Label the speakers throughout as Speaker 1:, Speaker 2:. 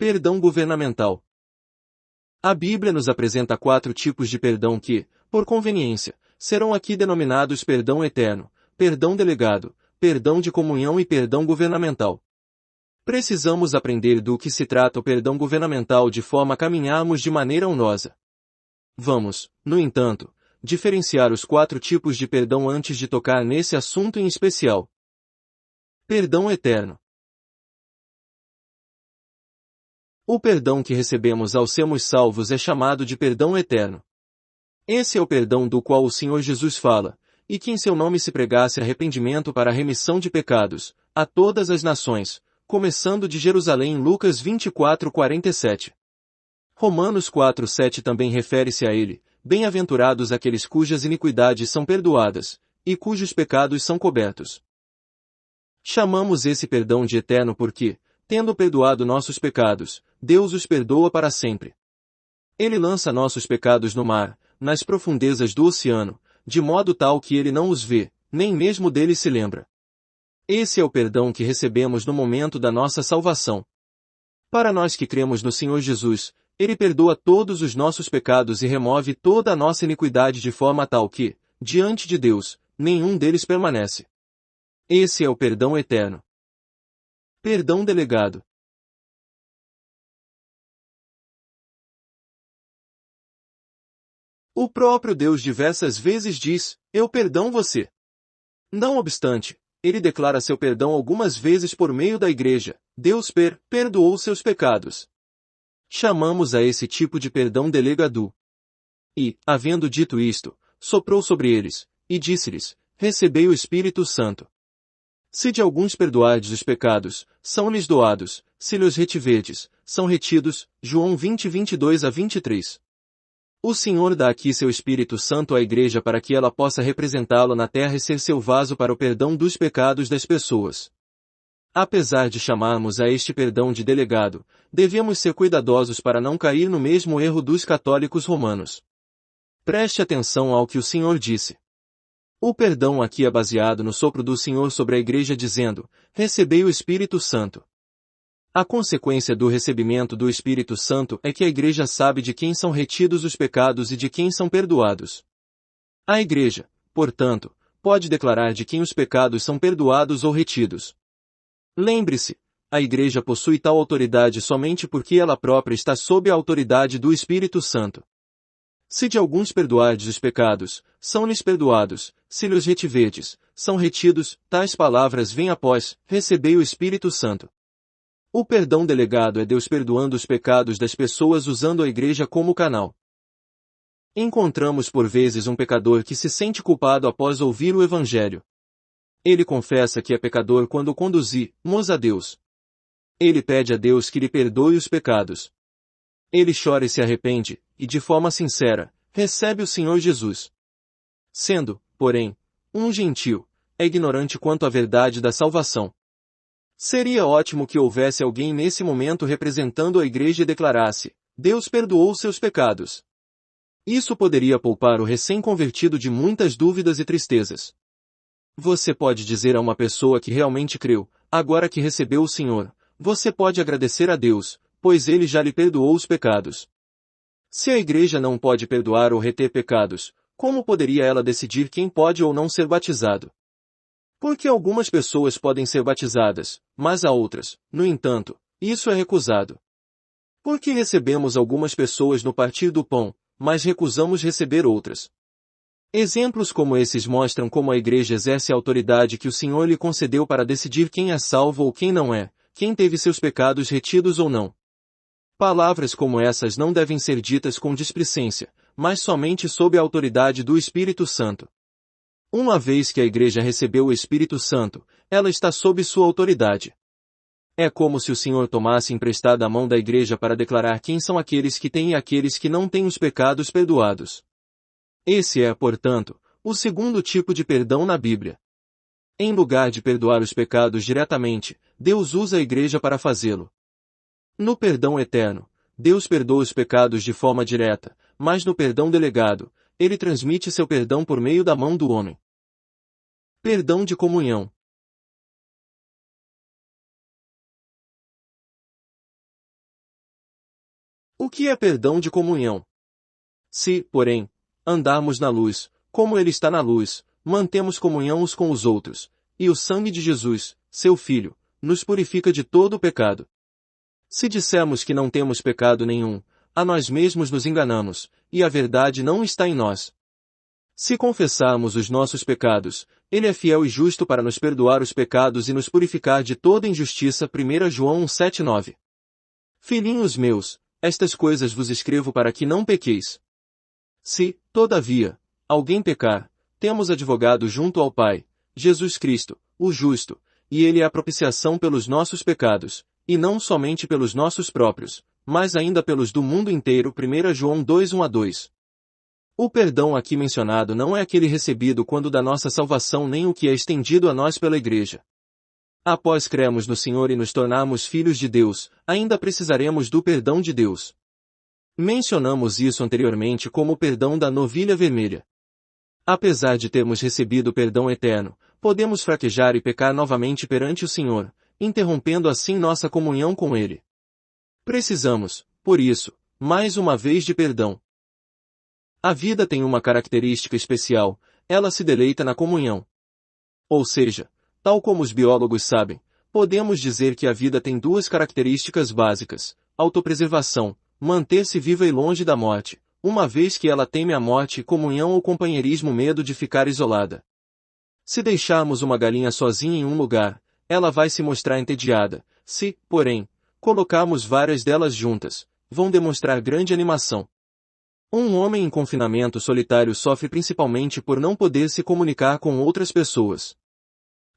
Speaker 1: Perdão governamental. A Bíblia nos apresenta 4 tipos de perdão que, por conveniência, serão aqui denominados perdão eterno, perdão delegado, perdão de comunhão e perdão governamental. Precisamos aprender do que se trata o perdão governamental de forma a caminharmos de maneira honrosa. Vamos, no entanto, diferenciar os 4 tipos de perdão antes de tocar nesse assunto em especial. Perdão eterno. O perdão que recebemos ao sermos salvos é chamado de perdão eterno. Esse é o perdão do qual o Senhor Jesus fala, e que em seu nome se pregasse arrependimento para a remissão de pecados, a todas as nações, começando de Jerusalém. Lucas 24:47. Romanos 4:7 também refere-se a ele: bem-aventurados aqueles cujas iniquidades são perdoadas, e cujos pecados são cobertos. Chamamos esse perdão de eterno porque, tendo perdoado nossos pecados, Deus os perdoa para sempre. Ele lança nossos pecados no mar, nas profundezas do oceano, de modo tal que ele não os vê, nem mesmo deles se lembra. Esse é o perdão que recebemos no momento da nossa salvação. Para nós que cremos no Senhor Jesus, ele perdoa todos os nossos pecados e remove toda a nossa iniquidade de forma tal que, diante de Deus, nenhum deles permanece. Esse é o perdão eterno. Perdão delegado. O próprio Deus diversas vezes diz: eu perdoo você. Não obstante, ele declara seu perdão algumas vezes por meio da igreja: Deus perdoou seus pecados. Chamamos a esse tipo de perdão delegado. E, havendo dito isto, soprou sobre eles, e disse-lhes: recebei o Espírito Santo. Se de alguns perdoardes os pecados, são-lhes doados; se lhes retiverdes, são retidos. João 20:22-23. O Senhor dá aqui seu Espírito Santo à igreja para que ela possa representá-lo na terra e ser seu vaso para o perdão dos pecados das pessoas. Apesar de chamarmos a este perdão de delegado, devemos ser cuidadosos para não cair no mesmo erro dos católicos romanos. Preste atenção ao que o Senhor disse. O perdão aqui é baseado no sopro do Senhor sobre a igreja dizendo: recebei o Espírito Santo. A consequência do recebimento do Espírito Santo é que a igreja sabe de quem são retidos os pecados e de quem são perdoados. A igreja, portanto, pode declarar de quem os pecados são perdoados ou retidos. Lembre-se, a igreja possui tal autoridade somente porque ela própria está sob a autoridade do Espírito Santo. Se de alguns perdoardes os pecados, são-lhes perdoados; se lhes retiverdes, são retidos. Tais palavras vêm após: recebei o Espírito Santo. O perdão delegado é Deus perdoando os pecados das pessoas usando a igreja como canal. Encontramos por vezes um pecador que se sente culpado após ouvir o Evangelho. Ele confessa que é pecador quando conduzimos a Deus. Ele pede a Deus que lhe perdoe os pecados. Ele chora e se arrepende, e de forma sincera, recebe o Senhor Jesus. Sendo, porém, um gentil, é ignorante quanto à verdade da salvação. Seria ótimo que houvesse alguém nesse momento representando a igreja e declarasse: Deus perdoou seus pecados. Isso poderia poupar o recém-convertido de muitas dúvidas e tristezas. Você pode dizer a uma pessoa que realmente creu: agora que recebeu o Senhor, você pode agradecer a Deus, pois Ele já lhe perdoou os pecados. Se a igreja não pode perdoar ou reter pecados, como poderia ela decidir quem pode ou não ser batizado? Porque algumas pessoas podem ser batizadas, mas a outras, no entanto, isso é recusado. Porque recebemos algumas pessoas no partir do pão, mas recusamos receber outras. Exemplos como esses mostram como a igreja exerce a autoridade que o Senhor lhe concedeu para decidir quem é salvo ou quem não é, quem teve seus pecados retidos ou não. Palavras como essas não devem ser ditas com displicência, mas somente sob a autoridade do Espírito Santo. Uma vez que a igreja recebeu o Espírito Santo, ela está sob sua autoridade. É como se o Senhor tomasse emprestada a mão da igreja para declarar quem são aqueles que têm e aqueles que não têm os pecados perdoados. Esse é, portanto, o segundo tipo de perdão na Bíblia. Em lugar de perdoar os pecados diretamente, Deus usa a igreja para fazê-lo. No perdão eterno, Deus perdoa os pecados de forma direta, mas no perdão delegado, Ele transmite seu perdão por meio da mão do homem. Perdão de comunhão. O que é perdão de comunhão? Se, porém, andarmos na luz, como Ele está na luz, mantemos comunhão uns com os outros, e o sangue de Jesus, seu Filho, nos purifica de todo o pecado. Se dissermos que não temos pecado nenhum, a nós mesmos nos enganamos, e a verdade não está em nós. Se confessarmos os nossos pecados, Ele é fiel e justo para nos perdoar os pecados e nos purificar de toda injustiça. 1 João 1,7-9. Filhinhos meus, estas coisas vos escrevo para que não pequeis. Se, todavia, alguém pecar, temos advogado junto ao Pai, Jesus Cristo, o justo, e Ele é a propiciação pelos nossos pecados, e não somente pelos nossos próprios, mas ainda pelos do mundo inteiro. 1 João 2:1-2. O perdão aqui mencionado não é aquele recebido quando da nossa salvação nem o que é estendido a nós pela Igreja. Após crermos no Senhor e nos tornarmos filhos de Deus, ainda precisaremos do perdão de Deus. Mencionamos isso anteriormente como o perdão da novilha vermelha. Apesar de termos recebido o perdão eterno, podemos fraquejar e pecar novamente perante o Senhor, interrompendo assim nossa comunhão com Ele. Precisamos, por isso, mais uma vez de perdão. A vida tem uma característica especial, ela se deleita na comunhão. Ou seja, tal como os biólogos sabem, podemos dizer que a vida tem duas características básicas: autopreservação, manter-se viva e longe da morte, uma vez que ela teme a morte, e comunhão ou companheirismo, medo de ficar isolada. Se deixarmos uma galinha sozinha em um lugar, ela vai se mostrar entediada. Se, porém, colocarmos várias delas juntas, vão demonstrar grande animação. Um homem em confinamento solitário sofre principalmente por não poder se comunicar com outras pessoas.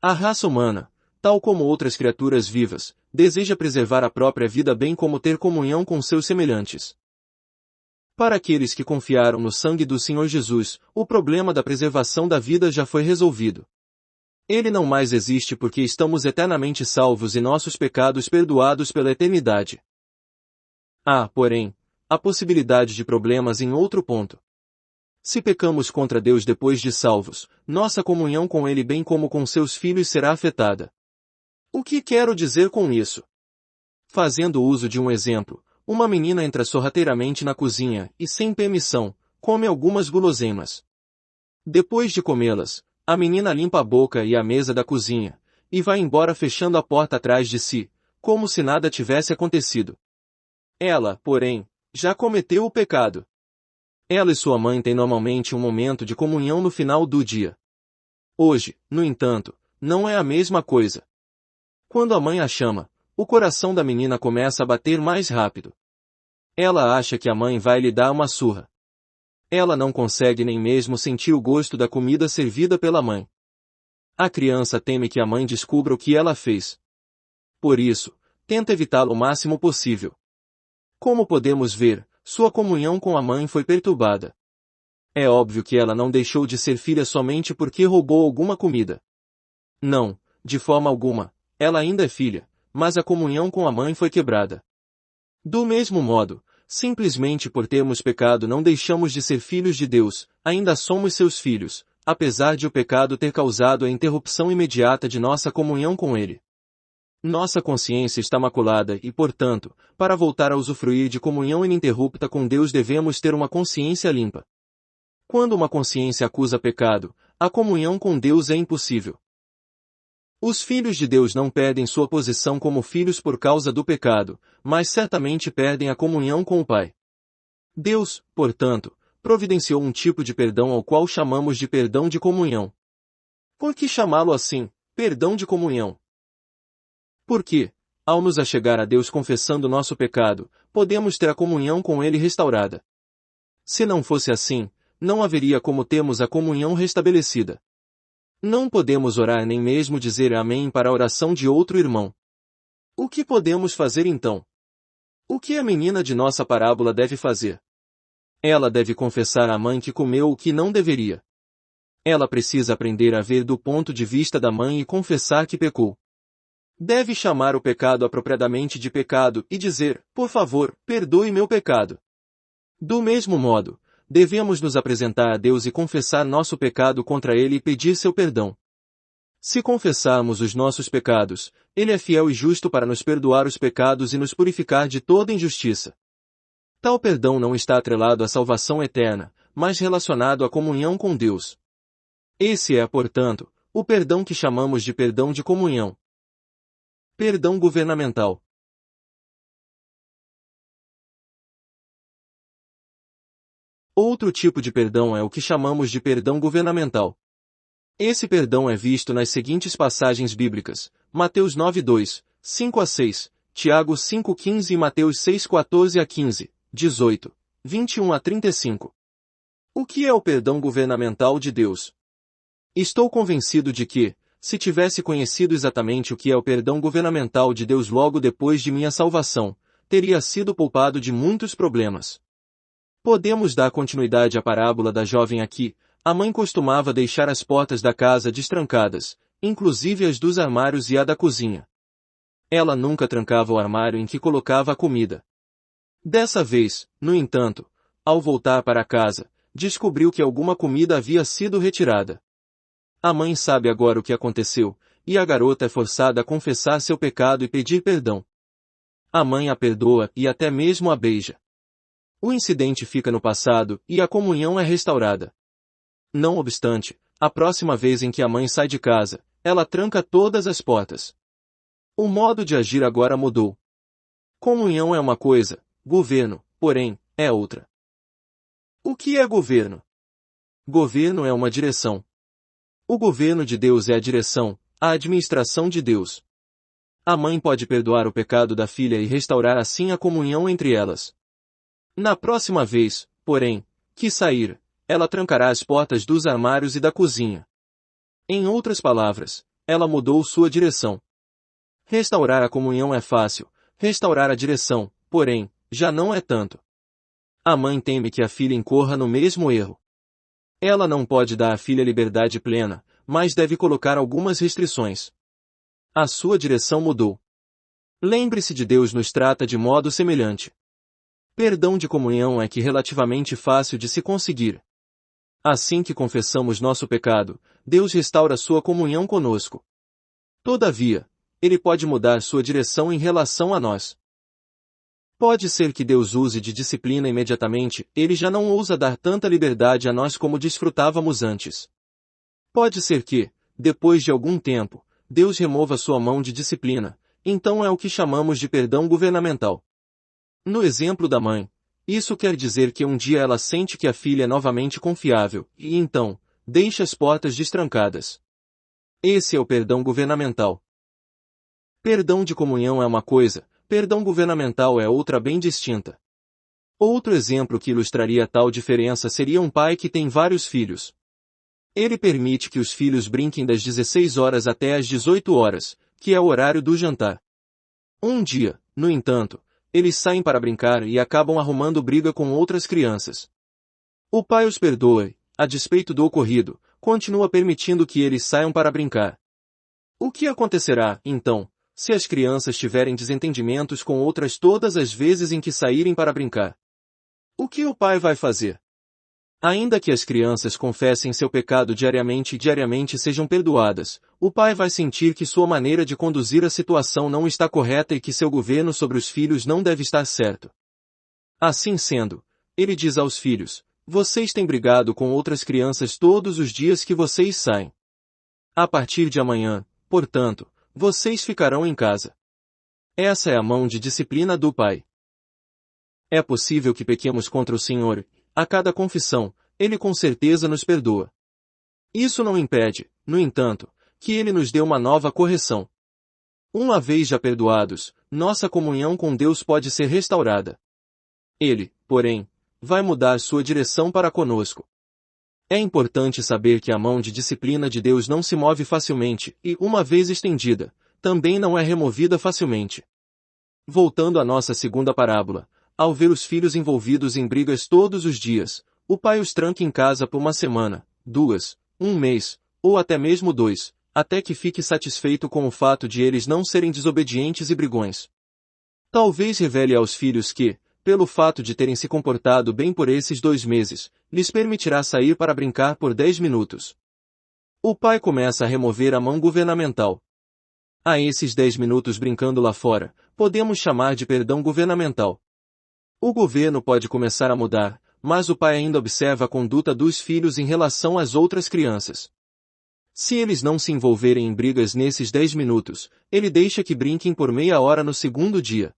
Speaker 1: A raça humana, tal como outras criaturas vivas, deseja preservar a própria vida bem como ter comunhão com seus semelhantes. Para aqueles que confiaram no sangue do Senhor Jesus, o problema da preservação da vida já foi resolvido. Ele não mais existe porque estamos eternamente salvos e nossos pecados perdoados pela eternidade. Há, porém, a possibilidade de problemas em outro ponto. Se pecamos contra Deus depois de salvos, nossa comunhão com Ele bem como com seus filhos será afetada. O que quero dizer com isso? Fazendo uso de um exemplo, uma menina entra sorrateiramente na cozinha e, sem permissão, come algumas guloseimas. Depois de comê-las, a menina limpa a boca e a mesa da cozinha, e vai embora fechando a porta atrás de si, como se nada tivesse acontecido. Ela, porém, já cometeu o pecado. Ela e sua mãe têm normalmente um momento de comunhão no final do dia. Hoje, no entanto, não é a mesma coisa. Quando a mãe a chama, o coração da menina começa a bater mais rápido. Ela acha que a mãe vai lhe dar uma surra. Ela não consegue nem mesmo sentir o gosto da comida servida pela mãe. A criança teme que a mãe descubra o que ela fez. Por isso, tenta evitá-lo o máximo possível. Como podemos ver, sua comunhão com a mãe foi perturbada. É óbvio que ela não deixou de ser filha somente porque roubou alguma comida. Não, de forma alguma, ela ainda é filha, mas a comunhão com a mãe foi quebrada. Do mesmo modo, simplesmente por termos pecado não deixamos de ser filhos de Deus, ainda somos seus filhos, apesar de o pecado ter causado a interrupção imediata de nossa comunhão com Ele. Nossa consciência está maculada e, portanto, para voltar a usufruir de comunhão ininterrupta com Deus devemos ter uma consciência limpa. Quando uma consciência acusa pecado, a comunhão com Deus é impossível. Os filhos de Deus não perdem sua posição como filhos por causa do pecado, mas certamente perdem a comunhão com o Pai. Deus, portanto, providenciou um tipo de perdão ao qual chamamos de perdão de comunhão. Por que chamá-lo assim, perdão de comunhão? Porque, ao nos achegar a Deus confessando nosso pecado, podemos ter a comunhão com Ele restaurada. Se não fosse assim, não haveria como termos a comunhão restabelecida. Não podemos orar nem mesmo dizer amém para a oração de outro irmão. O que podemos fazer então? O que a menina de nossa parábola deve fazer? Ela deve confessar à mãe que comeu o que não deveria. Ela precisa aprender a ver do ponto de vista da mãe e confessar que pecou. Deve chamar o pecado apropriadamente de pecado e dizer, por favor, perdoe meu pecado. Do mesmo modo, devemos nos apresentar a Deus e confessar nosso pecado contra Ele e pedir seu perdão. Se confessarmos os nossos pecados, Ele é fiel e justo para nos perdoar os pecados e nos purificar de toda injustiça. Tal perdão não está atrelado à salvação eterna, mas relacionado à comunhão com Deus. Esse é, portanto, o perdão que chamamos de perdão de comunhão. Perdão governamental. Outro tipo de perdão é o que chamamos de perdão governamental. Esse perdão é visto nas seguintes passagens bíblicas: Mateus 9:2, 5-6, Tiago 5:15 e Mateus 6:14-15, 18, 21-35. O que é o perdão governamental de Deus? Estou convencido de que, se tivesse conhecido exatamente o que é o perdão governamental de Deus logo depois de minha salvação, teria sido poupado de muitos problemas. Podemos dar continuidade à parábola da jovem aqui. A mãe costumava deixar as portas da casa destrancadas, inclusive as dos armários e a da cozinha. Ela nunca trancava o armário em que colocava a comida. Dessa vez, no entanto, ao voltar para casa, descobriu que alguma comida havia sido retirada. A mãe sabe agora o que aconteceu, e a garota é forçada a confessar seu pecado e pedir perdão. A mãe a perdoa e até mesmo a beija. O incidente fica no passado e a comunhão é restaurada. Não obstante, a próxima vez em que a mãe sai de casa, ela tranca todas as portas. O modo de agir agora mudou. Comunhão é uma coisa, governo, porém, é outra. O que é governo? Governo é uma direção. O governo de Deus é a direção, a administração de Deus. A mãe pode perdoar o pecado da filha e restaurar assim a comunhão entre elas. Na próxima vez, porém, que sair, ela trancará as portas dos armários e da cozinha. Em outras palavras, ela mudou sua direção. Restaurar a comunhão é fácil, restaurar a direção, porém, já não é tanto. A mãe teme que a filha incorra no mesmo erro. Ela não pode dar à filha liberdade plena, mas deve colocar algumas restrições. A sua direção mudou. Lembre-se de Deus nos trata de modo semelhante. Perdão de comunhão é relativamente fácil de se conseguir. Assim que confessamos nosso pecado, Deus restaura sua comunhão conosco. Todavia, Ele pode mudar sua direção em relação a nós. Pode ser que Deus use de disciplina imediatamente, Ele já não ousa dar tanta liberdade a nós como desfrutávamos antes. Pode ser que, depois de algum tempo, Deus remova sua mão de disciplina, então é o que chamamos de perdão governamental. No exemplo da mãe, isso quer dizer que um dia ela sente que a filha é novamente confiável, e então, deixa as portas destrancadas. Esse é o perdão governamental. Perdão de comunhão é uma coisa, perdão governamental é outra bem distinta. Outro exemplo que ilustraria tal diferença seria um pai que tem vários filhos. Ele permite que os filhos brinquem das 16 horas até às 18 horas, que é o horário do jantar. Um dia, no entanto, eles saem para brincar e acabam arrumando briga com outras crianças. O pai os perdoa e, a despeito do ocorrido, continua permitindo que eles saiam para brincar. O que acontecerá, então, se as crianças tiverem desentendimentos com outras todas as vezes em que saírem para brincar? O que o pai vai fazer? Ainda que as crianças confessem seu pecado diariamente e diariamente sejam perdoadas, o pai vai sentir que sua maneira de conduzir a situação não está correta e que seu governo sobre os filhos não deve estar certo. Assim sendo, ele diz aos filhos: vocês têm brigado com outras crianças todos os dias que vocês saem. A partir de amanhã, portanto, vocês ficarão em casa. Essa é a mão de disciplina do pai. É possível que pequemos contra o Senhor. A cada confissão, Ele com certeza nos perdoa. Isso não impede, no entanto, que Ele nos dê uma nova correção. Uma vez já perdoados, nossa comunhão com Deus pode ser restaurada. Ele, porém, vai mudar sua direção para conosco. É importante saber que a mão de disciplina de Deus não se move facilmente e, uma vez estendida, também não é removida facilmente. Voltando à nossa segunda parábola, ao ver os filhos envolvidos em brigas todos os dias, o pai os tranca em casa por uma semana, 2, um mês, ou até mesmo 2, até que fique satisfeito com o fato de eles não serem desobedientes e brigões. Talvez revele aos filhos que, pelo fato de terem se comportado bem por esses 2 meses, lhes permitirá sair para brincar por 10 minutos. O pai começa a remover a mão governamental. A esses 10 minutos brincando lá fora, podemos chamar de perdão governamental. O governo pode começar a mudar, mas o pai ainda observa a conduta dos filhos em relação às outras crianças. Se eles não se envolverem em brigas nesses 10 minutos, ele deixa que brinquem por meia hora no segundo dia.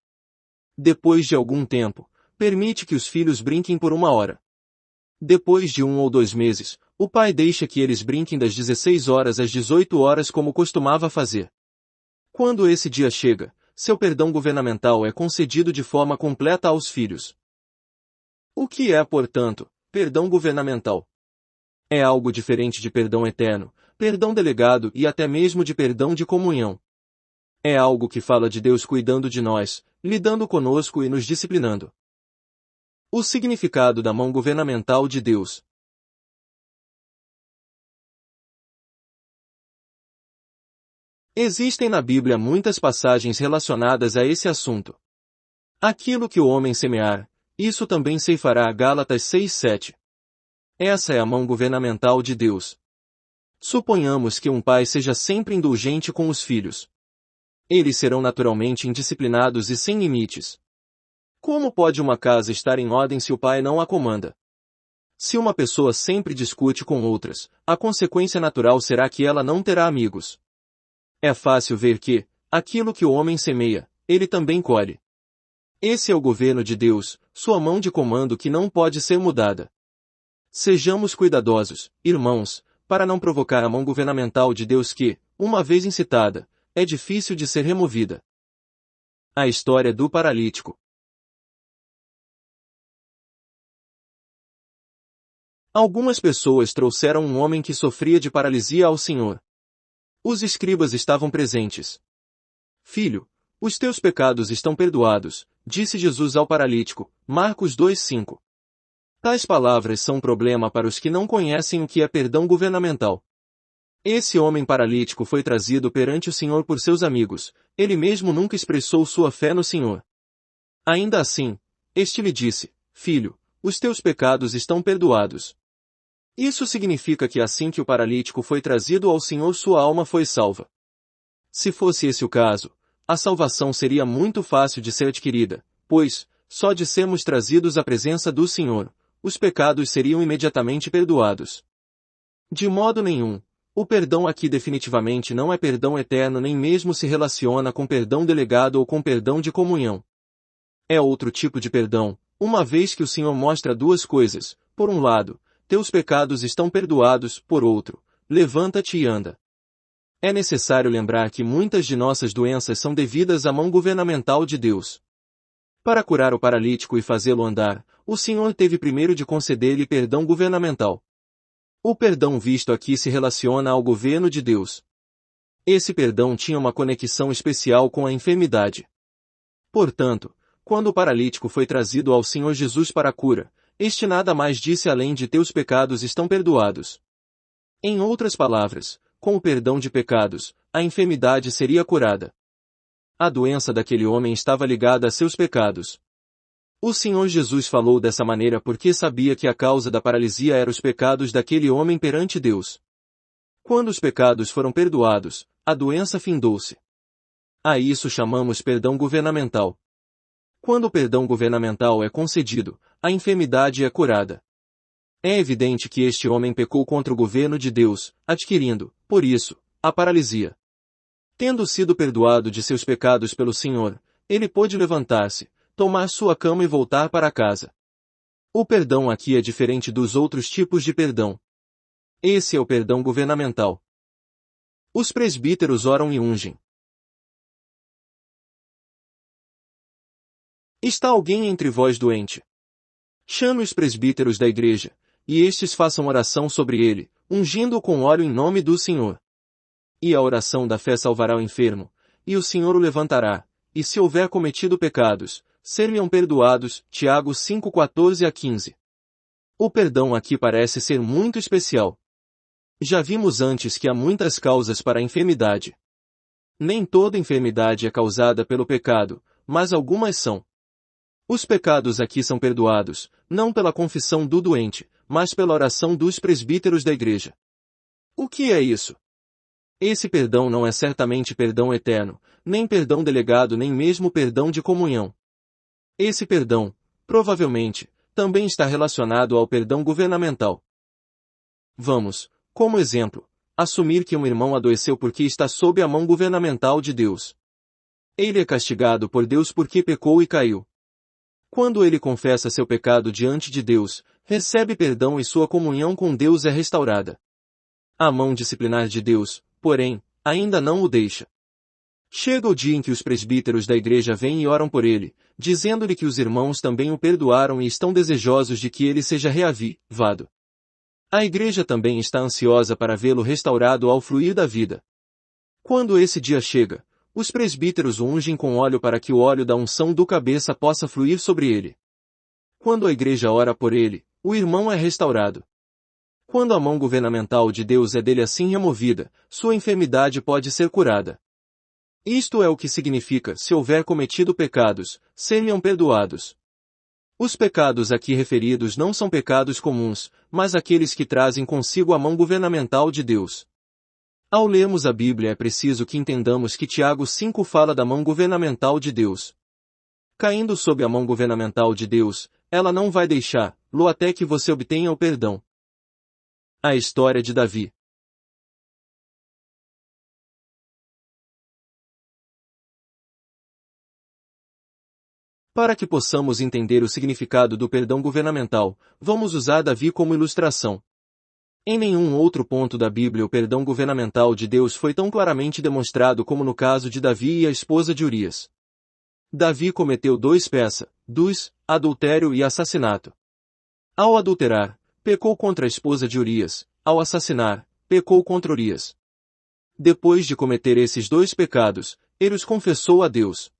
Speaker 1: Depois de algum tempo, permite que os filhos brinquem por 1 hora. Depois de 1 ou 2 meses, o pai deixa que eles brinquem das 16 horas às 18 horas como costumava fazer. Quando esse dia chega, seu perdão governamental é concedido de forma completa aos filhos. O que é, portanto, perdão governamental? É algo diferente de perdão eterno, perdão delegado e até mesmo de perdão de comunhão. É algo que fala de Deus cuidando de nós, lidando conosco e nos disciplinando. O significado da mão governamental de Deus. Existem na Bíblia muitas passagens relacionadas a esse assunto. Aquilo que o homem semear, isso também ceifará. Gálatas 6:7. Essa é a mão governamental de Deus. Suponhamos que um pai seja sempre indulgente com os filhos. Eles serão naturalmente indisciplinados e sem limites. Como pode uma casa estar em ordem se o pai não a comanda? Se uma pessoa sempre discute com outras, a consequência natural será que ela não terá amigos. É fácil ver que, aquilo que o homem semeia, ele também colhe. Esse é o governo de Deus, sua mão de comando que não pode ser mudada. Sejamos cuidadosos, irmãos, para não provocar a mão governamental de Deus que, uma vez incitada, é difícil de ser removida. A história do paralítico. Algumas pessoas trouxeram um homem que sofria de paralisia ao Senhor. Os escribas estavam presentes. Filho, os teus pecados estão perdoados, disse Jesus ao paralítico, Marcos 2:5. Tais palavras são um problema para os que não conhecem o que é perdão governamental. Esse homem paralítico foi trazido perante o Senhor por seus amigos, ele mesmo nunca expressou sua fé no Senhor. Ainda assim, este lhe disse, Filho, os teus pecados estão perdoados. Isso significa que assim que o paralítico foi trazido ao Senhor sua alma foi salva. Se fosse esse o caso, a salvação seria muito fácil de ser adquirida, pois, só de sermos trazidos à presença do Senhor, os pecados seriam imediatamente perdoados. De modo nenhum, o perdão aqui definitivamente não é perdão eterno nem mesmo se relaciona com perdão delegado ou com perdão de comunhão. É outro tipo de perdão, uma vez que o Senhor mostra duas coisas, por um lado, teus pecados estão perdoados, por outro, levanta-te e anda. É necessário lembrar que muitas de nossas doenças são devidas à mão governamental de Deus. Para curar o paralítico e fazê-lo andar, o Senhor teve primeiro de conceder-lhe perdão governamental. O perdão visto aqui se relaciona ao governo de Deus. Esse perdão tinha uma conexão especial com a enfermidade. Portanto, quando o paralítico foi trazido ao Senhor Jesus para a cura, este nada mais disse além de teus pecados estão perdoados. Em outras palavras, com o perdão de pecados, a enfermidade seria curada. A doença daquele homem estava ligada a seus pecados. O Senhor Jesus falou dessa maneira porque sabia que a causa da paralisia era os pecados daquele homem perante Deus. Quando os pecados foram perdoados, a doença findou-se. A isso chamamos perdão governamental. Quando o perdão governamental é concedido, a enfermidade é curada. É evidente que este homem pecou contra o governo de Deus, adquirindo, por isso, a paralisia. Tendo sido perdoado de seus pecados pelo Senhor, ele pôde levantar-se, tomar sua cama e voltar para casa. O perdão aqui é diferente dos outros tipos de perdão. Esse é o perdão governamental. Os presbíteros oram e ungem. Está alguém entre vós doente? Chame os presbíteros da igreja, e estes façam oração sobre ele, ungindo-o com óleo em nome do Senhor. E a oração da fé salvará o enfermo, e o Senhor o levantará, e se houver cometido pecados, ser-lhe-ão perdoados. Tiago 5:14-15. O perdão aqui parece ser muito especial. Já vimos antes que há muitas causas para a enfermidade. Nem toda enfermidade é causada pelo pecado, mas algumas são. Os pecados aqui são perdoados, não pela confissão do doente, mas pela oração dos presbíteros da igreja. O que é isso? Esse perdão não é certamente perdão eterno, nem perdão delegado nem mesmo perdão de comunhão. Esse perdão, provavelmente, também está relacionado ao perdão governamental. Vamos, como exemplo, assumir que um irmão adoeceu porque está sob a mão governamental de Deus. Ele é castigado por Deus porque pecou e caiu. Quando ele confessa seu pecado diante de Deus, recebe perdão e sua comunhão com Deus é restaurada. A mão disciplinar de Deus, porém, ainda não o deixa. Chega o dia em que os presbíteros da igreja vêm e oram por ele, dizendo-lhe que os irmãos também o perdoaram e estão desejosos de que ele seja reavivado. A igreja também está ansiosa para vê-lo restaurado ao fluir da vida. Quando esse dia chega, os presbíteros o ungem com óleo para que o óleo da unção do cabeça possa fluir sobre ele. Quando a igreja ora por ele, o irmão é restaurado. Quando a mão governamental de Deus é dele assim removida, sua enfermidade pode ser curada. Isto é o que significa, se houver cometido pecados, ser-lhe-ão perdoados. Os pecados aqui referidos não são pecados comuns, mas aqueles que trazem consigo a mão governamental de Deus. Ao lermos a Bíblia é preciso que entendamos que Tiago 5 fala da mão governamental de Deus. Caindo sob a mão governamental de Deus, ela não vai deixá-lo até que você obtenha o perdão. A história de Davi. Para que possamos entender o significado do perdão governamental, vamos usar Davi como ilustração. Em nenhum outro ponto da Bíblia o perdão governamental de Deus foi tão claramente demonstrado como no caso de Davi e a esposa de Urias. Davi cometeu dois pecados, adultério e assassinato. Ao adulterar, pecou contra a esposa de Urias, ao assassinar, pecou contra Urias. Depois de cometer esses dois pecados, ele os confessou a Deus.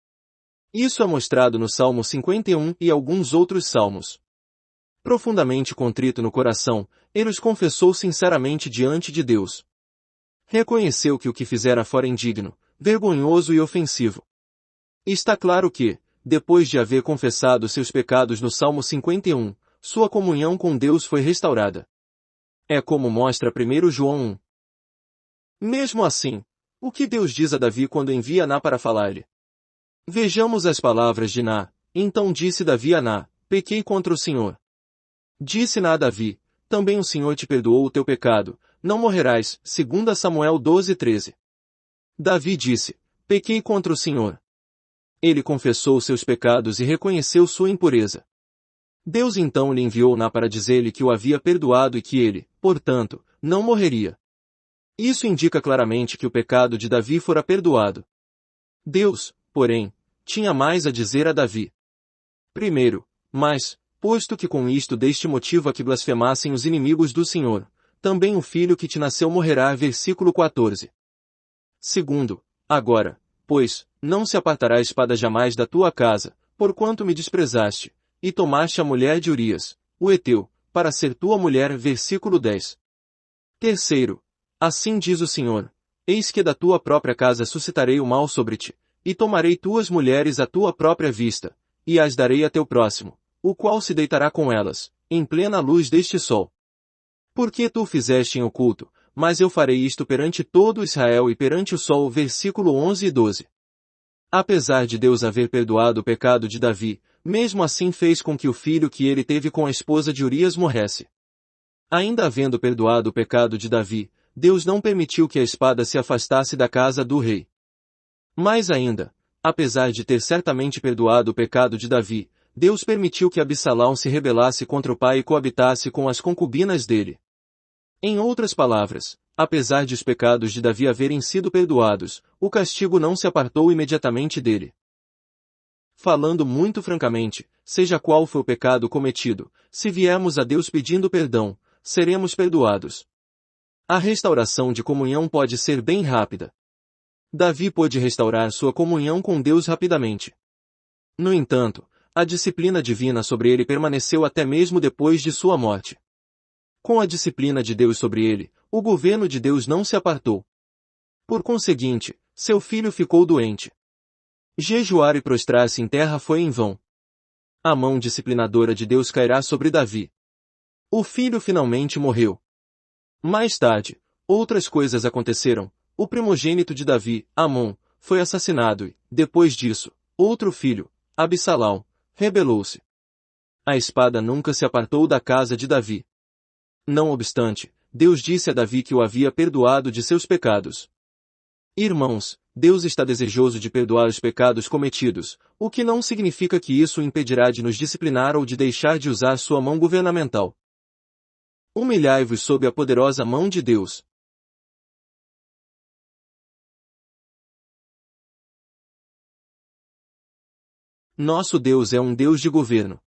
Speaker 1: Isso é mostrado no Salmo 51 e alguns outros salmos. Profundamente contrito no coração, ele os confessou sinceramente diante de Deus. Reconheceu que o que fizera fora indigno, vergonhoso e ofensivo. Está claro que, depois de haver confessado seus pecados no Salmo 51, sua comunhão com Deus foi restaurada. É como mostra 1 João 1. Mesmo assim, o que Deus diz a Davi quando envia Ná para falar-lhe? Vejamos as palavras de Ná. Então disse Davi a Ná: pequei contra o Senhor. Disse Ná a Davi: também o Senhor te perdoou o teu pecado, não morrerás. 2 Samuel 12:13. Davi disse: pequei contra o Senhor. Ele confessou seus pecados e reconheceu sua impureza. Deus então lhe enviou Ná para dizer-lhe que o havia perdoado e que ele, portanto, não morreria. Isso indica claramente que o pecado de Davi fora perdoado. Deus, porém, tinha mais a dizer a Davi. Primeiro, mas, posto que com isto deste motivo a que blasfemassem os inimigos do Senhor, também o filho que te nasceu morrerá. Versículo 14. Segundo, agora, pois, não se apartará a espada jamais da tua casa, porquanto me desprezaste, e tomaste a mulher de Urias, o heteu, para ser tua mulher. Versículo 10. Terceiro, assim diz o Senhor: eis que da tua própria casa suscitarei o mal sobre ti, e tomarei tuas mulheres à tua própria vista, e as darei a teu próximo, o qual se deitará com elas, em plena luz deste sol. Porque tu fizeste em oculto, mas eu farei isto perante todo Israel e perante o sol. Versículo 11 e 12. Apesar de Deus haver perdoado o pecado de Davi, mesmo assim fez com que o filho que ele teve com a esposa de Urias morresse. Ainda havendo perdoado o pecado de Davi, Deus não permitiu que a espada se afastasse da casa do rei. Mais ainda, apesar de ter certamente perdoado o pecado de Davi, Deus permitiu que Absalão se rebelasse contra o pai e coabitasse com as concubinas dele. Em outras palavras, apesar de os pecados de Davi haverem sido perdoados, o castigo não se apartou imediatamente dele. Falando muito francamente, seja qual for o pecado cometido, se viermos a Deus pedindo perdão, seremos perdoados. A restauração de comunhão pode ser bem rápida. Davi pôde restaurar sua comunhão com Deus rapidamente. No entanto, a disciplina divina sobre ele permaneceu até mesmo depois de sua morte. Com a disciplina de Deus sobre ele, o governo de Deus não se apartou. Por conseguinte, seu filho ficou doente. Jejuar e prostrar-se em terra foi em vão. A mão disciplinadora de Deus cairá sobre Davi. O filho finalmente morreu. Mais tarde, outras coisas aconteceram. O primogênito de Davi, Amon, foi assassinado e, depois disso, outro filho, Absalão, rebelou-se. A espada nunca se apartou da casa de Davi. Não obstante, Deus disse a Davi que o havia perdoado de seus pecados. Irmãos, Deus está desejoso de perdoar os pecados cometidos, o que não significa que isso o impedirá de nos disciplinar ou de deixar de usar sua mão governamental. Humilhai-vos sob a poderosa mão de Deus. Nosso Deus é um Deus de governo.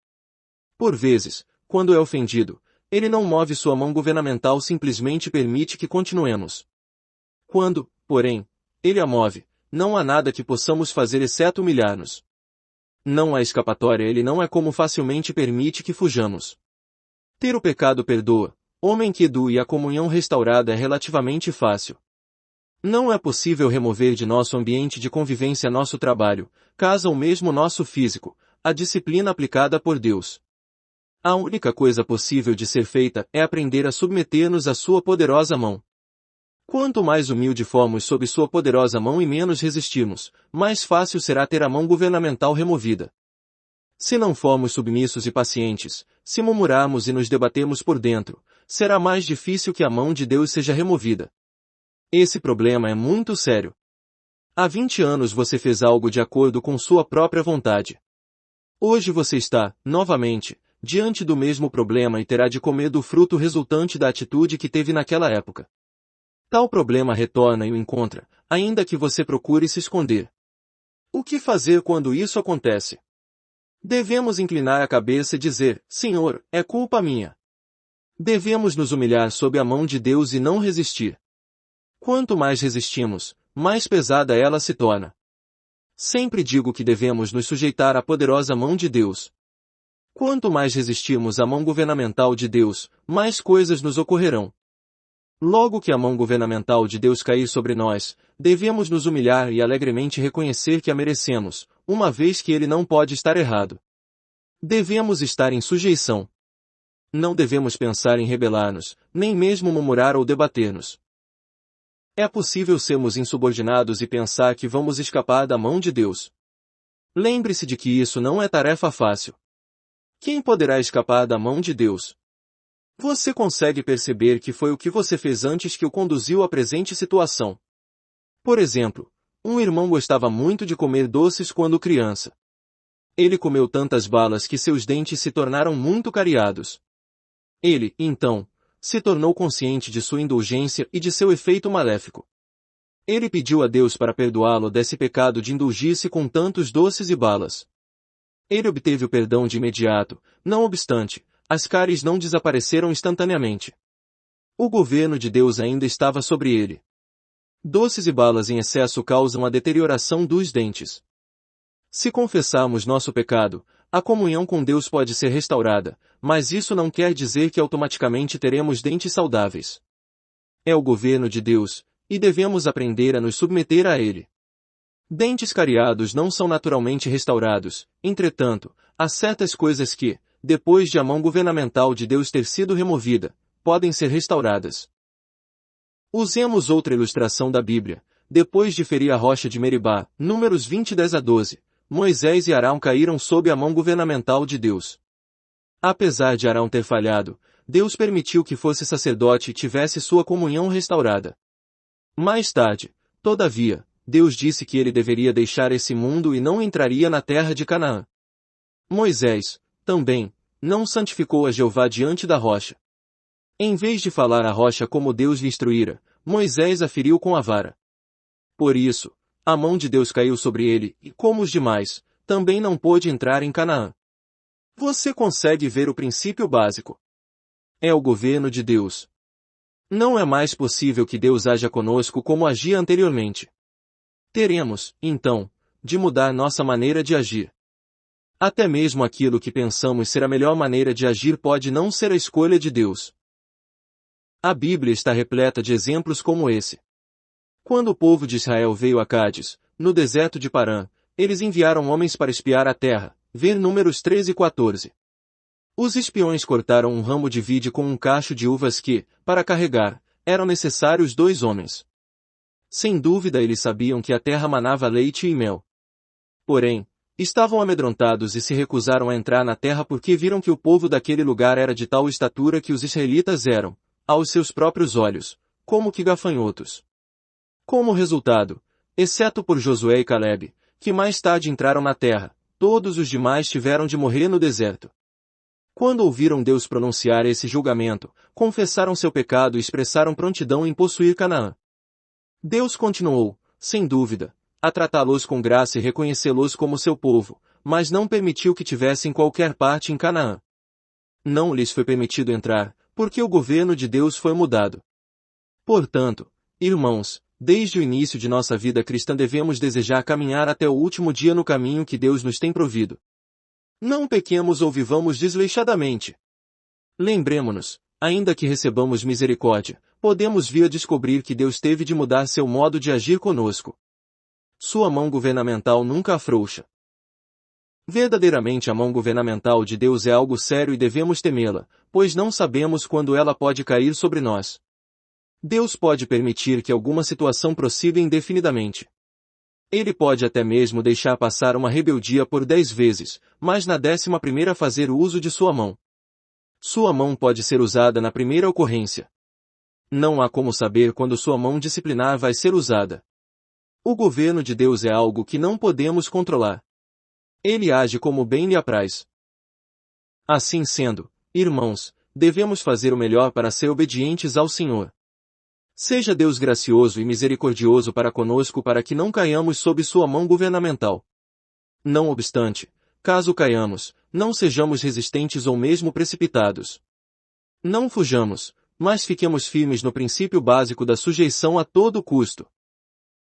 Speaker 1: Por vezes, quando é ofendido, Ele não move sua mão governamental, simplesmente permite que continuemos. Quando, porém, Ele a move, não há nada que possamos fazer exceto humilhar-nos. Não há escapatória, Ele não é como facilmente permite que fujamos. Ter o pecado perdoa, homem quedo e a comunhão restaurada é relativamente fácil. Não é possível remover de nosso ambiente de convivência nosso trabalho, casa ou mesmo nosso físico, a disciplina aplicada por Deus. A única coisa possível de ser feita é aprender a submeter-nos à sua poderosa mão. Quanto mais humilde formos sob sua poderosa mão e menos resistirmos, mais fácil será ter a mão governamental removida. Se não formos submissos e pacientes, se murmurarmos e nos debatermos por dentro, será mais difícil que a mão de Deus seja removida. Esse problema é muito sério. Há 20 anos você fez algo de acordo com sua própria vontade. Hoje você está, novamente, diante do mesmo problema e terá de comer do fruto resultante da atitude que teve naquela época. Tal problema retorna e o encontra, ainda que você procure se esconder. O que fazer quando isso acontece? Devemos inclinar a cabeça e dizer, Senhor, é culpa minha. Devemos nos humilhar sob a mão de Deus e não resistir. Quanto mais resistimos, mais pesada ela se torna. Sempre digo que devemos nos sujeitar à poderosa mão de Deus. Quanto mais resistirmos à mão governamental de Deus, mais coisas nos ocorrerão. Logo que a mão governamental de Deus cair sobre nós, devemos nos humilhar e alegremente reconhecer que a merecemos, uma vez que Ele não pode estar errado. Devemos estar em sujeição. Não devemos pensar em rebelar-nos, nem mesmo murmurar ou debater-nos. É possível sermos insubordinados e pensar que vamos escapar da mão de Deus. Lembre-se de que isso não é tarefa fácil. Quem poderá escapar da mão de Deus? Você consegue perceber que foi o que você fez antes que o conduziu à presente situação. Por exemplo, um irmão gostava muito de comer doces quando criança. Ele comeu tantas balas que seus dentes se tornaram muito cariados. Ele, então, se tornou consciente de sua indulgência e de seu efeito maléfico. Ele pediu a Deus para perdoá-lo desse pecado de indulgir-se com tantos doces e balas. Ele obteve o perdão de imediato, não obstante, as cáries não desapareceram instantaneamente. O governo de Deus ainda estava sobre ele. Doces e balas em excesso causam a deterioração dos dentes. Se confessarmos nosso pecado, a comunhão com Deus pode ser restaurada, mas isso não quer dizer que automaticamente teremos dentes saudáveis. É o governo de Deus, e devemos aprender a nos submeter a ele. Dentes cariados não são naturalmente restaurados, entretanto, há certas coisas que, depois de a mão governamental de Deus ter sido removida, podem ser restauradas. Usemos outra ilustração da Bíblia. Depois de ferir a rocha de Meribá, Números 20, 10-12, Moisés e Arão caíram sob a mão governamental de Deus. Apesar de Arão ter falhado, Deus permitiu que fosse sacerdote e tivesse sua comunhão restaurada. Mais tarde, todavia, Deus disse que ele deveria deixar esse mundo e não entraria na terra de Canaã. Moisés, também, não santificou a Jeová diante da rocha. Em vez de falar à rocha como Deus lhe instruíra, Moisés a feriu com a vara. Por isso, a mão de Deus caiu sobre ele, e como os demais, também não pôde entrar em Canaã. Você consegue ver o princípio básico. É o governo de Deus. Não é mais possível que Deus haja conosco como agia anteriormente. Teremos, então, de mudar nossa maneira de agir. Até mesmo aquilo que pensamos ser a melhor maneira de agir pode não ser a escolha de Deus. A Bíblia está repleta de exemplos como esse. Quando o povo de Israel veio a Cádiz, no deserto de Parã, eles enviaram homens para espiar a terra, ver Números 13 e 14. Os espiões cortaram um ramo de vide com um cacho de uvas que, para carregar, eram necessários 2 homens. Sem dúvida eles sabiam que a terra manava leite e mel. Porém, Estavam amedrontados e se recusaram a entrar na terra porque viram que o povo daquele lugar era de tal estatura que os israelitas eram, aos seus próprios olhos, como que gafanhotos. Como resultado, exceto por Josué e Calebe, que mais tarde entraram na terra, todos os demais tiveram de morrer no deserto. Quando ouviram Deus pronunciar esse julgamento, confessaram seu pecado e expressaram prontidão em possuir Canaã. Deus continuou, sem dúvida, a tratá-los com graça e reconhecê-los como seu povo, mas não permitiu que tivessem qualquer parte em Canaã. Não lhes foi permitido entrar, porque o governo de Deus foi mudado. Portanto, irmãos, desde o início de nossa vida cristã devemos desejar caminhar até o último dia no caminho que Deus nos tem provido. Não pequemos ou vivamos desleixadamente. Lembremo-nos, ainda que recebamos misericórdia, podemos vir a descobrir que Deus teve de mudar seu modo de agir conosco. Sua mão governamental nunca afrouxa. Verdadeiramente a mão governamental de Deus é algo sério e devemos temê-la, pois não sabemos quando ela pode cair sobre nós. Deus pode permitir que alguma situação prossiga indefinidamente. Ele pode até mesmo deixar passar uma rebeldia por 10 vezes, mas na 11ª fazer uso de sua mão. Sua mão pode ser usada na primeira ocorrência. Não há como saber quando sua mão disciplinar vai ser usada. O governo de Deus é algo que não podemos controlar. Ele age como bem lhe apraz. Assim sendo, irmãos, devemos fazer o melhor para ser obedientes ao Senhor. Seja Deus gracioso e misericordioso para conosco para que não caiamos sob sua mão governamental. Não obstante, caso caiamos, não sejamos resistentes ou mesmo precipitados. Não fujamos, mas fiquemos firmes no princípio básico da sujeição a todo custo.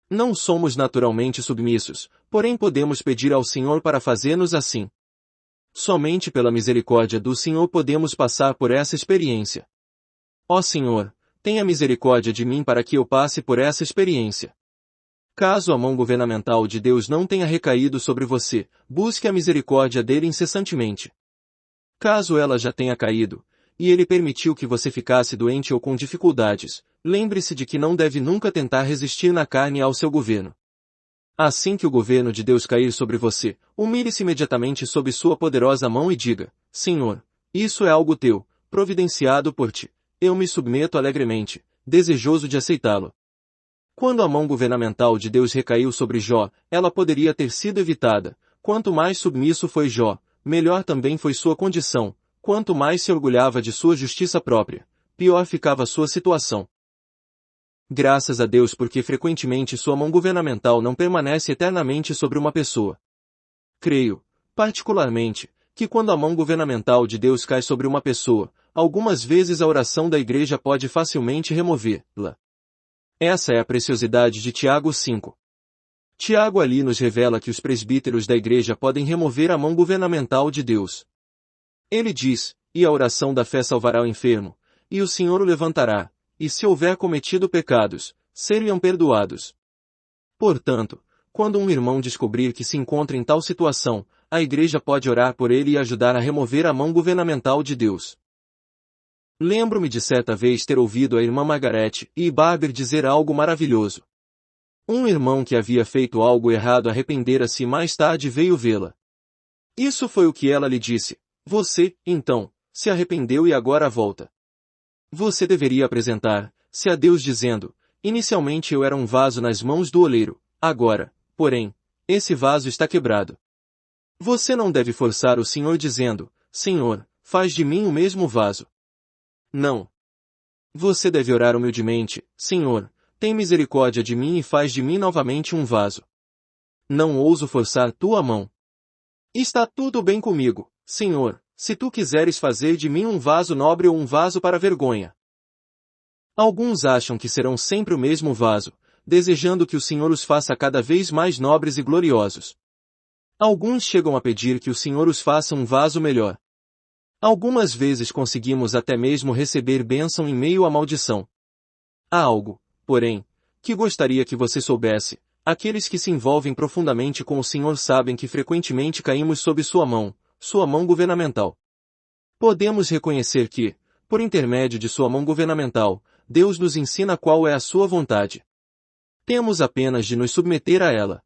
Speaker 1: Não somos naturalmente submissos, porém podemos pedir ao Senhor para fazer-nos assim. Somente pela misericórdia do Senhor podemos passar por essa experiência. Ó Senhor, tenha misericórdia de mim para que eu passe por essa experiência. Caso a mão governamental de Deus não tenha recaído sobre você, busque a misericórdia dele incessantemente. Caso ela já tenha caído, e ele permitiu que você ficasse doente ou com dificuldades, lembre-se de que não deve nunca tentar resistir na carne ao seu governo. Assim que o governo de Deus cair sobre você, humilhe-se imediatamente sob sua poderosa mão e diga: Senhor, isso é algo teu, providenciado por ti. Eu me submeto alegremente, desejoso de aceitá-lo. Quando a mão governamental de Deus recaiu sobre Jó, ela poderia ter sido evitada. Quanto mais submisso foi Jó, melhor também foi sua condição. Quanto mais se orgulhava de sua justiça própria, pior ficava sua situação. Graças a Deus porque frequentemente sua mão governamental não permanece eternamente sobre uma pessoa. Creio, particularmente, que quando a mão governamental de Deus cai sobre uma pessoa, algumas vezes a oração da igreja pode facilmente removê-la. Essa é a preciosidade de Tiago 5. Tiago ali nos revela que os presbíteros da igreja podem remover a mão governamental de Deus. Ele diz: e a oração da fé salvará o enfermo, e o Senhor o levantará, e se houver cometido pecados, seriam perdoados. Portanto, quando um irmão descobrir que se encontra em tal situação, a igreja pode orar por ele e ajudar a remover a mão governamental de Deus. Lembro-me de certa vez ter ouvido a irmã Margaret E. Barber dizer algo maravilhoso. Um irmão que havia feito algo errado arrependera-se e mais tarde veio vê-la. Isso foi o que ela lhe disse: você, então, se arrependeu e agora volta. Você deveria apresentar-se a Deus dizendo: inicialmente eu era um vaso nas mãos do oleiro, agora, porém, esse vaso está quebrado. Você não deve forçar o Senhor dizendo: Senhor, faz de mim o mesmo vaso. Não. Você deve orar humildemente: Senhor, tem misericórdia de mim e faz de mim novamente um vaso. Não ouso forçar tua mão. Está tudo bem comigo, Senhor, se tu quiseres fazer de mim um vaso nobre ou um vaso para vergonha. Alguns acham que serão sempre o mesmo vaso, desejando que o Senhor os faça cada vez mais nobres e gloriosos. Alguns chegam a pedir que o Senhor os faça um vaso melhor. Algumas vezes conseguimos até mesmo receber bênção em meio à maldição. Há algo, porém, que gostaria que você soubesse: aqueles que se envolvem profundamente com o Senhor sabem que frequentemente caímos sob sua mão governamental. Podemos reconhecer que, por intermédio de sua mão governamental, Deus nos ensina qual é a sua vontade. Temos apenas de nos submeter a ela.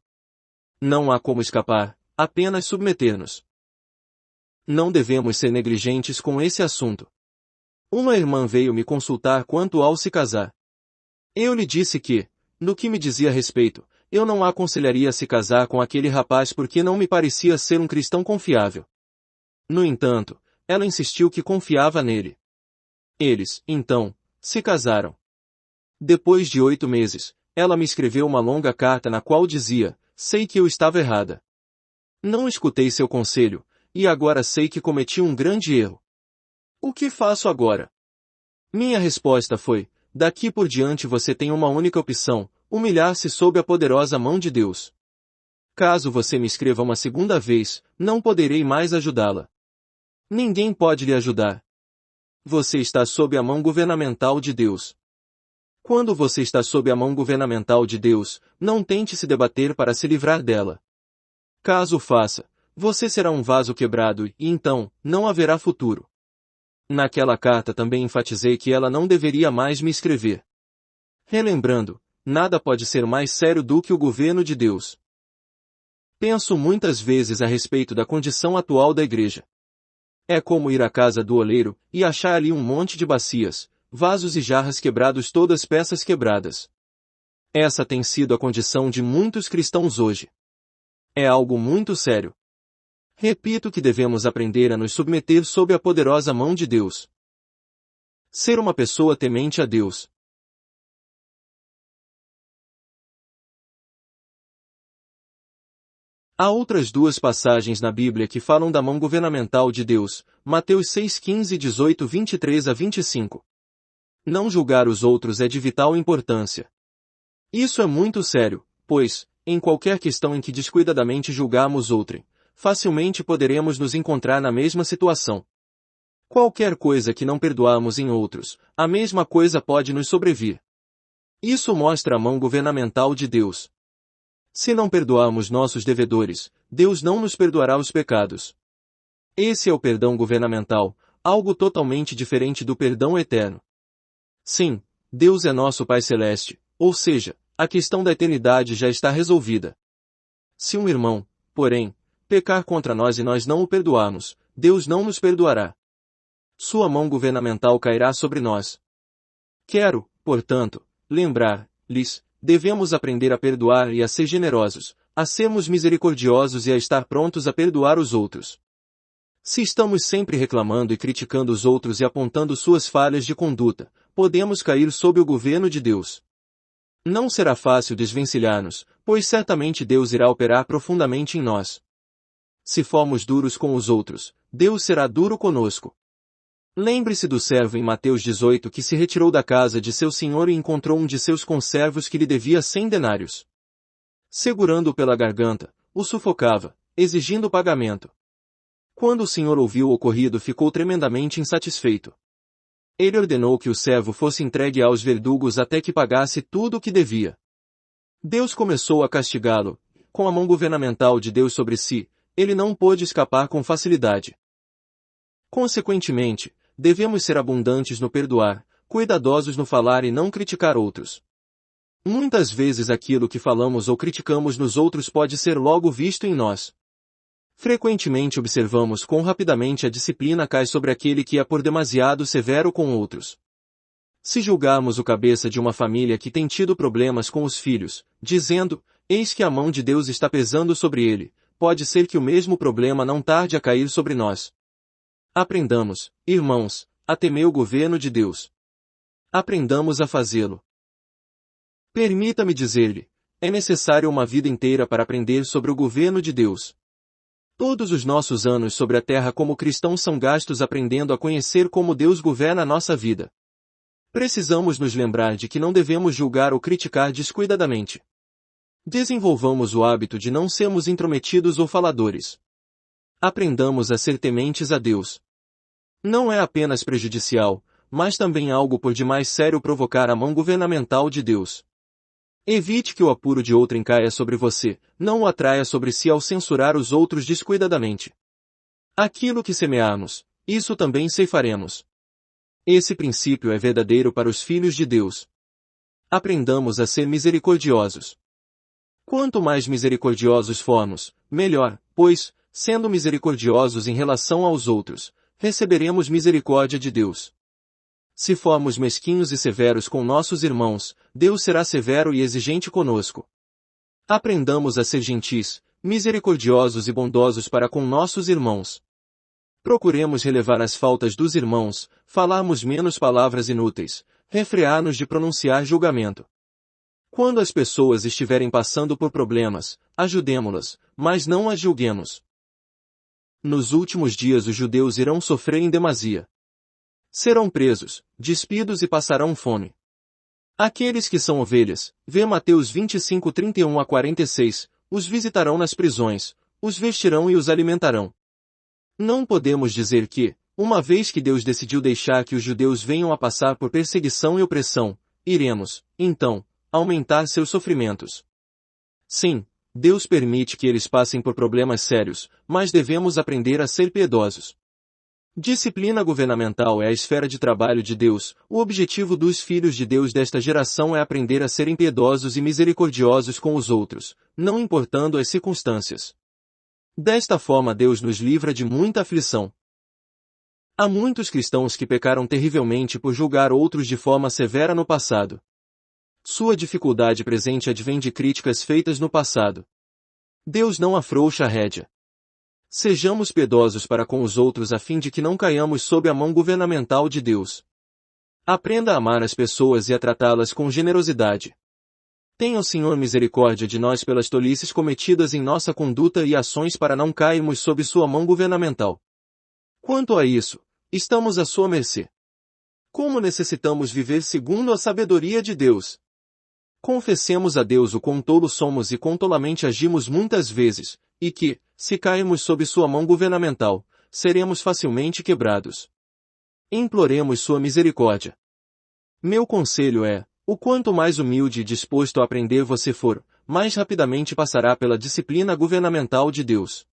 Speaker 1: Não há como escapar, apenas submeter-nos. Não devemos ser negligentes com esse assunto. Uma irmã veio me consultar quanto ao se casar. Eu lhe disse que, no que me dizia a respeito, eu não a aconselharia a se casar com aquele rapaz porque não me parecia ser um cristão confiável. No entanto, ela insistiu que confiava nele. Eles, então, se casaram. Depois de 8 meses, ela me escreveu uma longa carta na qual dizia: sei que eu estava errada. Não escutei seu conselho, e agora sei que cometi um grande erro. O que faço agora? Minha resposta foi: daqui por diante você tem uma única opção, humilhar-se sob a poderosa mão de Deus. Caso você me escreva uma segunda vez, não poderei mais ajudá-la. Ninguém pode lhe ajudar. Você está sob a mão governamental de Deus. Quando você está sob a mão governamental de Deus, não tente se debater para se livrar dela. Caso o faça, você será um vaso quebrado e, então, não haverá futuro. Naquela carta também enfatizei que ela não deveria mais me escrever. Relembrando, nada pode ser mais sério do que o governo de Deus. Penso muitas vezes a respeito da condição atual da igreja. É como ir à casa do oleiro e achar ali um monte de bacias, vasos e jarras quebrados, todas peças quebradas. Essa tem sido a condição de muitos cristãos hoje. É algo muito sério. Repito que devemos aprender a nos submeter sob a poderosa mão de Deus. Ser uma pessoa temente a Deus. Há outras 2 passagens na Bíblia que falam da mão governamental de Deus, Mateus 6:15 e 18, 23 a 25. Não julgar os outros é de vital importância. Isso é muito sério, pois, em qualquer questão em que descuidadamente julgarmos outrem, facilmente poderemos nos encontrar na mesma situação. Qualquer coisa que não perdoarmos em outros, a mesma coisa pode nos sobrevir. Isso mostra a mão governamental de Deus. Se não perdoarmos nossos devedores, Deus não nos perdoará os pecados. Esse é o perdão governamental, algo totalmente diferente do perdão eterno. Sim, Deus é nosso Pai Celeste, ou seja, a questão da eternidade já está resolvida. Se um irmão, porém, pecar contra nós e nós não o perdoarmos, Deus não nos perdoará. Sua mão governamental cairá sobre nós. Quero, portanto, lembrar-lhes, devemos aprender a perdoar e a ser generosos, a sermos misericordiosos e a estar prontos a perdoar os outros. Se estamos sempre reclamando e criticando os outros e apontando suas falhas de conduta, podemos cair sob o governo de Deus. Não será fácil desvencilhar-nos, pois certamente Deus irá operar profundamente em nós. Se formos duros com os outros, Deus será duro conosco. Lembre-se do servo em Mateus 18 que se retirou da casa de seu senhor e encontrou um de seus conservos que lhe devia 100 denários. Segurando-o pela garganta, o sufocava, exigindo pagamento. Quando o senhor ouviu o ocorrido, ficou tremendamente insatisfeito. Ele ordenou que o servo fosse entregue aos verdugos até que pagasse tudo o que devia. Deus começou a castigá-lo. Com a mão governamental de Deus sobre si, ele não pôde escapar com facilidade. Consequentemente, devemos ser abundantes no perdoar, cuidadosos no falar e não criticar outros. Muitas vezes aquilo que falamos ou criticamos nos outros pode ser logo visto em nós. Frequentemente observamos quão rapidamente a disciplina cai sobre aquele que é por demasiado severo com outros. Se julgarmos o cabeça de uma família que tem tido problemas com os filhos, dizendo, eis que a mão de Deus está pesando sobre ele, pode ser que o mesmo problema não tarde a cair sobre nós. Aprendamos, irmãos, a temer o governo de Deus. Aprendamos a fazê-lo. Permita-me dizer-lhe, é necessário uma vida inteira para aprender sobre o governo de Deus. Todos os nossos anos sobre a terra como cristãos são gastos aprendendo a conhecer como Deus governa a nossa vida. Precisamos nos lembrar de que não devemos julgar ou criticar descuidadamente. Desenvolvamos o hábito de não sermos intrometidos ou faladores. Aprendamos a ser tementes a Deus. Não é apenas prejudicial, mas também algo por demais sério provocar a mão governamental de Deus. Evite que o apuro de outrem caia sobre você, não o atraia sobre si ao censurar os outros descuidadamente. Aquilo que semearmos, isso também ceifaremos. Esse princípio é verdadeiro para os filhos de Deus. Aprendamos a ser misericordiosos. Quanto mais misericordiosos formos, melhor, pois, sendo misericordiosos em relação aos outros, receberemos misericórdia de Deus. Se formos mesquinhos e severos com nossos irmãos, Deus será severo e exigente conosco. Aprendamos a ser gentis, misericordiosos e bondosos para com nossos irmãos. Procuremos relevar as faltas dos irmãos, falarmos menos palavras inúteis, refrear-nos de pronunciar julgamento. Quando as pessoas estiverem passando por problemas, ajudemo-las, mas não as julguemos. Nos últimos dias os judeus irão sofrer em demasia. Serão presos, despidos e passarão fome. Aqueles que são ovelhas, vê Mateus 25, 31 a 46, os visitarão nas prisões, os vestirão e os alimentarão. Não podemos dizer que, uma vez que Deus decidiu deixar que os judeus venham a passar por perseguição e opressão, iremos, então, aumentar seus sofrimentos. Sim, Deus permite que eles passem por problemas sérios, mas devemos aprender a ser piedosos. Disciplina governamental é a esfera de trabalho de Deus. O objetivo dos filhos de Deus desta geração é aprender a serem piedosos e misericordiosos com os outros, não importando as circunstâncias. Desta forma Deus nos livra de muita aflição. Há muitos cristãos que pecaram terrivelmente por julgar outros de forma severa no passado. Sua dificuldade presente advém de críticas feitas no passado. Deus não afrouxa a rédea. Sejamos piedosos para com os outros a fim de que não caiamos sob a mão governamental de Deus. Aprenda a amar as pessoas e a tratá-las com generosidade. Tenha o Senhor misericórdia de nós pelas tolices cometidas em nossa conduta e ações para não cairmos sob sua mão governamental. Quanto a isso, estamos à sua mercê. Como necessitamos viver segundo a sabedoria de Deus? Confessemos a Deus o quão tolos somos e quão tolamente agimos muitas vezes, e que, se cairmos sob sua mão governamental, seremos facilmente quebrados. Imploremos sua misericórdia. Meu conselho é, o quanto mais humilde e disposto a aprender você for, mais rapidamente passará pela disciplina governamental de Deus.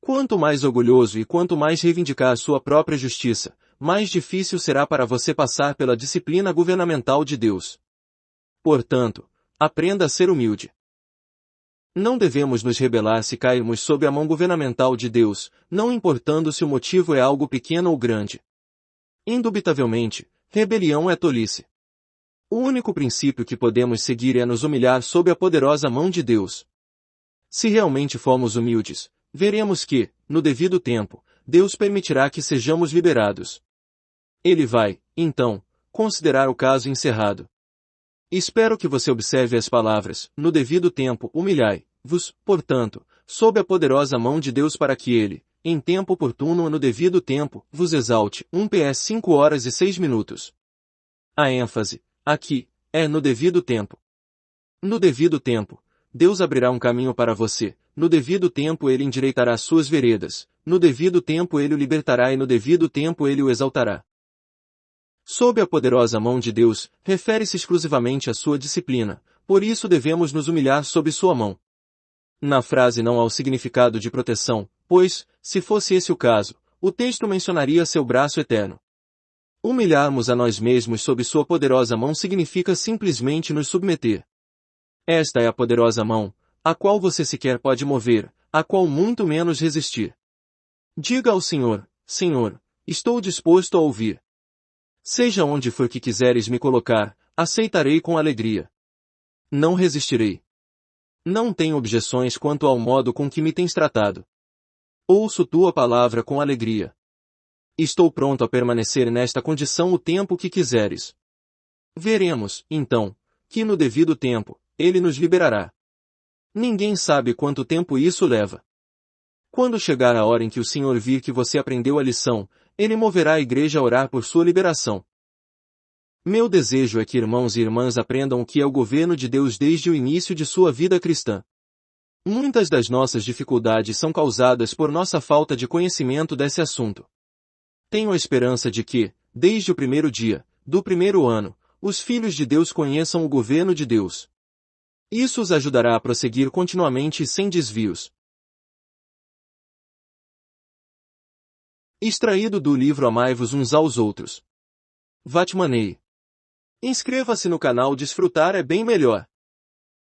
Speaker 1: Quanto mais orgulhoso e quanto mais reivindicar sua própria justiça, mais difícil será para você passar pela disciplina governamental de Deus. Portanto, aprenda a ser humilde. Não devemos nos rebelar se cairmos sob a mão governamental de Deus, não importando se o motivo é algo pequeno ou grande. Indubitavelmente, rebelião é tolice. O único princípio que podemos seguir é nos humilhar sob a poderosa mão de Deus. Se realmente formos humildes, veremos que, no devido tempo, Deus permitirá que sejamos liberados. Ele vai, então, considerar o caso encerrado. Espero que você observe as palavras, no devido tempo, humilhai-vos, portanto, sob a poderosa mão de Deus para que ele, em tempo oportuno e no devido tempo, vos exalte. 1 PS 5 horas e 6 minutos. A ênfase, aqui, é no devido tempo. No devido tempo, Deus abrirá um caminho para você, no devido tempo ele endireitará suas veredas, no devido tempo ele o libertará e no devido tempo ele o exaltará. Sob a poderosa mão de Deus, refere-se exclusivamente à sua disciplina, por isso devemos nos humilhar sob sua mão. Na frase não há o significado de proteção, pois, se fosse esse o caso, o texto mencionaria seu braço eterno. Humilharmos a nós mesmos sob sua poderosa mão significa simplesmente nos submeter. Esta é a poderosa mão, a qual você sequer pode mover, a qual muito menos resistir. Diga ao Senhor, Senhor, estou disposto a ouvir. Seja onde for que quiseres me colocar, aceitarei com alegria. Não resistirei. Não tenho objeções quanto ao modo com que me tens tratado. Ouço tua palavra com alegria. Estou pronto a permanecer nesta condição o tempo que quiseres. Veremos, então, que no devido tempo, ele nos liberará. Ninguém sabe quanto tempo isso leva. Quando chegar a hora em que o Senhor vir que você aprendeu a lição, ele moverá a igreja a orar por sua liberação. Meu desejo é que irmãos e irmãs aprendam o que é o governo de Deus desde o início de sua vida cristã. Muitas das nossas dificuldades são causadas por nossa falta de conhecimento desse assunto. Tenho a esperança de que, desde o primeiro dia, do primeiro ano, os filhos de Deus conheçam o governo de Deus. Isso os ajudará a prosseguir continuamente e sem desvios. Extraído do livro Amai-vos uns aos outros. Vatmanei. Inscreva-se no canal Desfrutar é bem melhor.